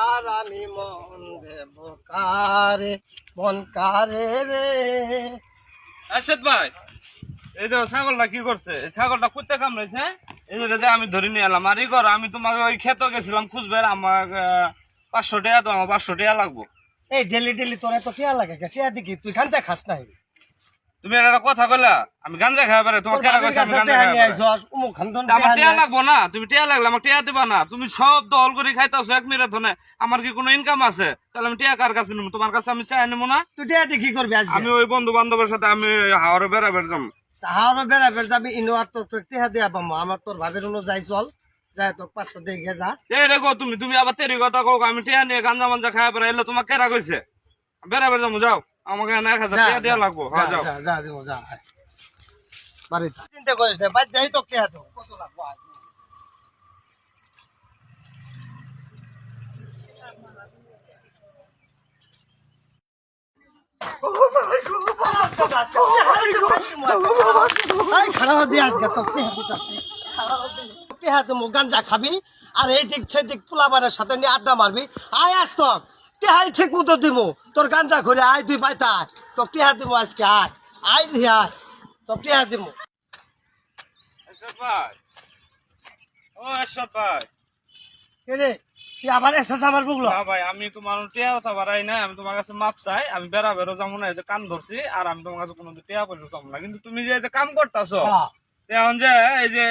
আর আমি মন দেব কারে, মন কারে রে। আচ্ছা ভাই, এই তো ছাগলটা কি করছে? এই ছাগলটা কুত্তে কামড়েছে, এই যে আমি ধরে নিয়ে এলাম। আর ই কর, আমি তোমাকে ওই ক্ষেত গেছিলাম খুঁজবে, আমার 500 টাকা, তো আমার 500 টাকা লাগবো। এই ডেলি ডেলি তোর এত টিয়া লাগে, টিয়া দেখি তুই খান চা খাস নাই। তুমি একটা কথা কইলা, আমি গাঞ্জা খাই পারে, তোমার কেনা কইছে আমি গাঞ্জা খাই পারে। আমার টিয়া লাগবো না, তুমি টিয়া লাগলে আমার টিয়া দিবা না। তুমি সব দল করে খাইতেছো এক মিনিট ধরে, আমার কি কোনো ইনকাম আছে? তাহলে আমি টিয়া কার কাছে নিবো? তোমার কাছে আমি চাই নেবো না। তুই টিয়া দিয়ে কি করবি আজকে? আমি ওই বন্ধু বান্ধবের সাথে আমি হাওড়ে বেড়াবেড় যাবো। হাওড়া বেড়াবেড় যাবি, ইনো আর তোর টিয়া দেয়া পাবো। আমার তোর ভাবের অনুযায়ী চল, যাই তোর 500 দিয়ে যা। এই দেখো, তুমি আবার তেরি কথা কও, আমি টিয়া নিয়ে গাঞ্জা মাঞ্জা খাই পারে, এলে তোমার কেরা কইছে? বেড়াবেড় যাবো, যাও। আমাকে 1000 টাকা দেওয়া লাগবো। হ্যাঁ যাও। যা দিব, যা বাড়িতে। চিন্তা করিস না, বাদ যাই তো টিয়া তো কত লাগবো। গাঞ্জা খাবি আর এই দিক সেদিক পোলাবানের সাথে নিয়ে আড্ডা মারবি। আয় আজ তোর টেহাই ঠিক মতো দিব, তোর গাঞ্জা ঘুরে আয় তুই পাইতা তোর টেহা দিব আজকে। আয় আয় দি আয় তোর টেহা দিব। ভাই, ও এরশাদ ভাই, রে তুই আবার এসেছ আমার বুগলো? না ভাই, আমি তোমার টিয়া কথা বাড়াই না, আমি তোমার কাছে মাপ চাই। আমি বেড়াবেড়ো যাবো না, এই যে কান ধরছি, আর আমি তোমার কাছে কোনো টিয়া পয়সা যাবো না। কিন্তু তুমি যে কাম করতেছো এখন, যে এই যে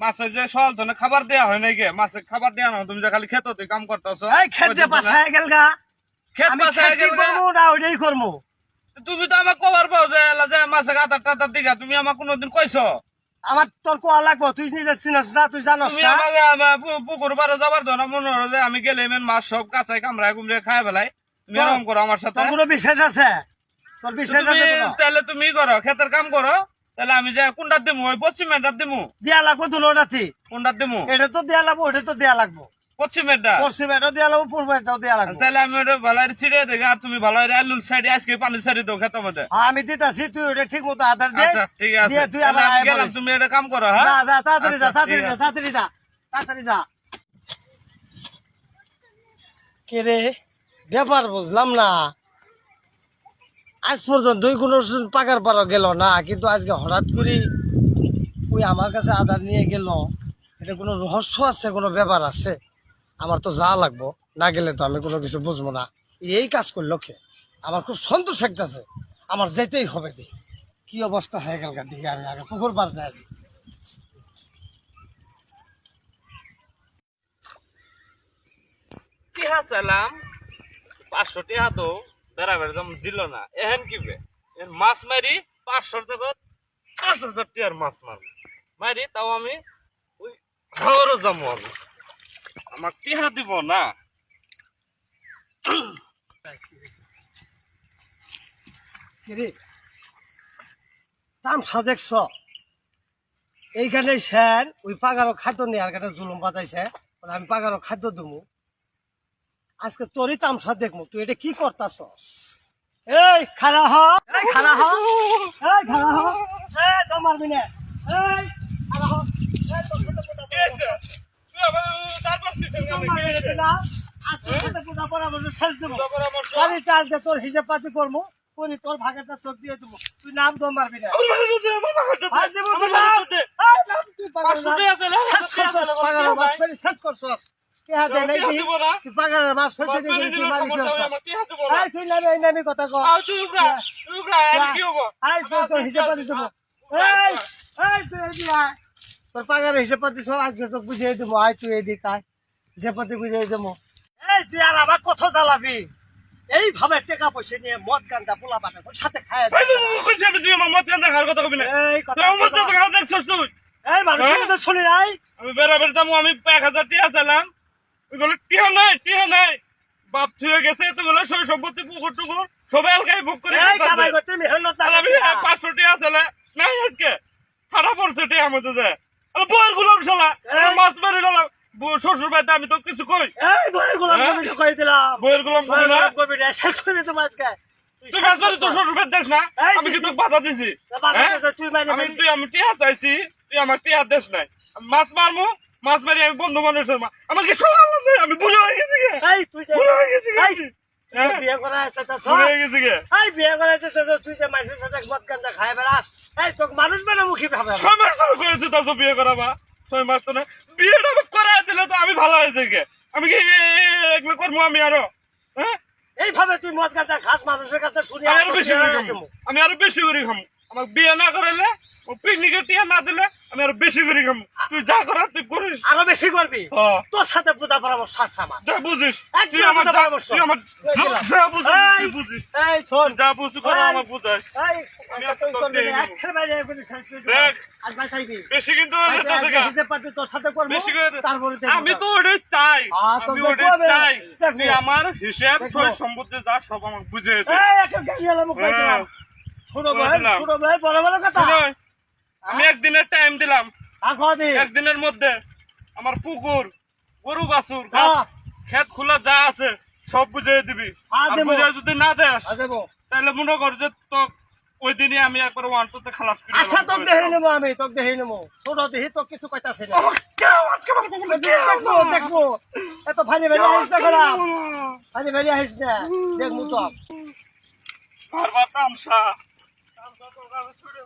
মাছের যে সল ধরনের খাবার দেওয়া হয় নাই, গে মাছের খাবার দেওয়া না, তুমি যে খালি খেত কাম করতেছো। খেত যে পাছায় গেল গা, খেত পাছায় গেল গা, না ওইটাই করবো। তুমি তো আমার কবার পাও যে মাছের আধার টাধার দিঘা, তুমি আমার কোনোদিন কইছো? আমার তোর কোয়া লাগবো, তুই নিজে চিনস না, তুই জানস তুমি না। আমাকে পুকুর পাড়ে যাবার ধর মনে হলো যে আমি গেলে মাছ সব কাঁচাই কামড়ায় কুমড়ে খাই ফেলাই। তুমি এরকম করো আমার সাথে? তোর কোনো বিশ্বাস আছে? তোর বিশ্বাস আছে? তাহলে তুমি করো, ক্ষেতের কাম করো। তাহলে আমি যে কোনটা দিমু, ওই পশ্চিমেরটা দিমু? দেয়া লাগবো দুটাতে। কোনটা দিমু? এটা তো দেয়া লাগবো, ওটা তো দেয়া লাগবো। পশ্চিমেরটা? পশ্চিমেরটাও দেয়া লাগবো, পূর্বেরটাও দেয়া লাগবো। তাহলে আমি ওটা ভালো ছিড়ে দেখি, আর তুমি ভালো আলুর সাইডে আজকে পানি ছাড়ি দাও খেতের মধ্যে। আমি দিতাছি, তুই ওটা ঠিক মতো আধার দে। আচ্ছা ঠিক আছে, তুই তাহলে আমি গেলাম, তুমি এটা কাম করো। হ্যাঁ যা যা, তাড়াতাড়ি যা, আচ্ছা, তাড়াতাড়ি ঠিক যা, আছে। তাড়াতাড়ি যা, তাড়াতাড়ি যা। কে রে, ব্যাপার বুঝলাম না। আজ পর্যন্ত দুই কোনো পাকার পাড়া গেল না, কিন্তু আজকে হঠাৎ করে ওই আমার কাছে আধার নিয়ে গেল। এটা কোনো রহস্য আছে, কোনো ব্যাপার আছে? আমার তো যা লাগবো, না গেলে তো আমি কোনো কিছু বুঝবো না। এই কাজ করলো কে? আমার খুব সন্তোষ লাগতেছে, আমার যেতেই হবে। দি কি অবস্থা হয়ে গেল দিকে, আমি আগে পুকুর পার যাই। টিহা চাইলাম 500 টিহা, তো বেড়াবেড় দাম দিল না। এহেন কি বে, মাছ মারি 500 টাকা 5,000 টিয়ার মাছ মারি, তাও আমি ওই হাওড়ে যাবো। আমি আমার টিহা দিব না। তামসা দেখছ? এইখানে স্যার ওই পাগারও খাদ্য নেই, আর কাছে জুলুম বাজাইছে, আমি পাগারও খাদ্য দেবো। আজকে তোরই তামসা দেখবো, তুই এটা কি করতাছ? এই খারা হ, এই খারা হ, এই খারা হ, এই তো মারবি না, এই খারা হ, এই তোর সাথে কথা বলবো। তোর মারবি না তুই না? আজকে সাথে কথা পরামর্শ শেষ দেবো। গাড়ি চার্জ দে, তোর হিসাব পাতি করবো, করি তোর ভাগেরটা তোর দিয়ে দেবো। তুই নাম তো মারবি না। আর দেবো তুই নাম। এই নাম তুই পাগলের নাম। শেষ করছস, পাগলের মাছ ফেরি শেষ করছস। টিহা দে নাই দি, তুই পাগলের মাছ হইতে দিবি, তুই মারি ফেলছস। এই তুই নামে, এই নামে কথা কর। এই তোর হিসাব পাতি দেবো। এই তুই এদিকে আয়। তোর পাগলের হিসাব পাতি সব আজকে তোকে বুঝিয়ে দেবো। আয় তুই এদিকে আয়, হিসাব পাতি বুঝিয়ে দেবো। এই তুই আর আমার কথা জ্বালাবি? এইভাবে টাকা পয়সা নিয়ে মদ গাঁজা পোলা বানাবো সাথে খায়। এই মানুষের কথা শুনি নাই? আমি বেড়াবেড় যাবো, আমি 1000 টিয়া চাইলাম, ওইগুলো টিয়া নাই বাপ থুয়ে গেছে। এতগুলো সব সম্পত্তি পুকুর টুকুর সব এলাকায় বুক করে এই কামাই করতে মেহনত আর আমি 500 টিয়া চাইলে নাই আজকে খারাপ পড়ছে টিয়া মধ্যে যায়। বইয়ের গুলাম শালা মাছ মারি গেলাম শ্বশুর বাড়িতে, আমি তো কিছু কই? এই বইয়ের গোলাম কবি কই দিলাম, বইয়ের গুলাম কবি না শেষ করে তো আজকে। তুই মাছ মারি তোর শ্বশুর বাড়ি দেশ না, আমি কিন্তু বাধা দিছি। তুই মানে আমি টিয়া চাইছি, তুই আমার টিয়া দেশ নাই। মাছ মারমু, মাছ মারি আমি বন্ধু মানুষের মা, আমার কি সব আনন্দ, আমি বুঝে হয়ে গেছি। এই তুই যে বুড়ো হয়ে গেছি গে। এই, তুই যে বিয়ে করা আছে তা বুড়ো হয়ে গেছি গে। এই বিয়ে করা আছে তুই যে মাইসের সাথে মদ গাঁজা খায় বেড়াস এই তোকে মানুষ বানামুখী ভাবে 6 মাস ধরে করেছে তা তো বিয়ে করাবা 6 মাস তো না বিয়েটা করায় দিলে তো আমি ভালো হয়েছে গে আমি কি এগুলো করবো আমি আরো হ্যাঁ এইভাবে তুই মদ গাঁজা খাস মানুষের কাছে শুনি আমি আরো বেশি করে খামো আমি আরো বেশি করে খামো আমাকে বিয়ে না করাইলে পিকনিকের টিয়া না দিলে আমি আরো বেশি করে খামো তুই যা করার তুই করিস আরো বেশি করবি হ্যাঁ তোর সাথে পূজা পরামর্শ আছে আমার যা বুঝিস একদম তুই আমার কথা যা পরামর্শ। তুই আমার যা বুঝিস তুই বুঝিস এই শোন যা বুঝু করে এই, আমাকে বুঝাস এই আমি তুই তোকে করবি দিয়ে না, দেবো। একের বাইরে এগুলি শেষ করে দিবো। দেখ আজ ভাই খাইবি বেশি কিন্তু হয়ে যেতেছে গা। হিসেব পাতি তোর সাথে করবো বেশি করে তারপরে দেখবো। আমি তো ওটাই চাই তো আমি দেখবো ওটাই আমি, চাই দেখবো। তুই আমার হিসাব দেখবো। সই সম্পত্তি যা সব আমাকে বুঝিয়ে দে এই একটা গাড়ি এলাম কইছিলাম ছোট ভাই দিলাম। ছোট ভাই বড় বড় কথা শোনো, আমি একদিনের টাইম দিলাম আখো দি একদিনের মধ্যে আমার পুকুর গরু বাছুর হ্যাঁ। গাছ ক্ষেত খোলা যা আছে সব বুঝিয়ে দিবি হ্যাঁ, আর দেবো। বুঝিয়ে যদি না দেস দেবো তাহলে মনে কর যে তো ওই দিনই আমি একবার 1-2 তে খালাস করে আচ্ছা তোক দেখে নেবো আমি তোক দেখে নেবো ছোট দেহি তোক কিছু কইতাছি না দেখবো দেখবো এত ভারী ভারী আহিস না খেলাম ভারী ভারী আহিস না দেখবো তো বারবার তামসা তামসা তো গাছে ছুড়ে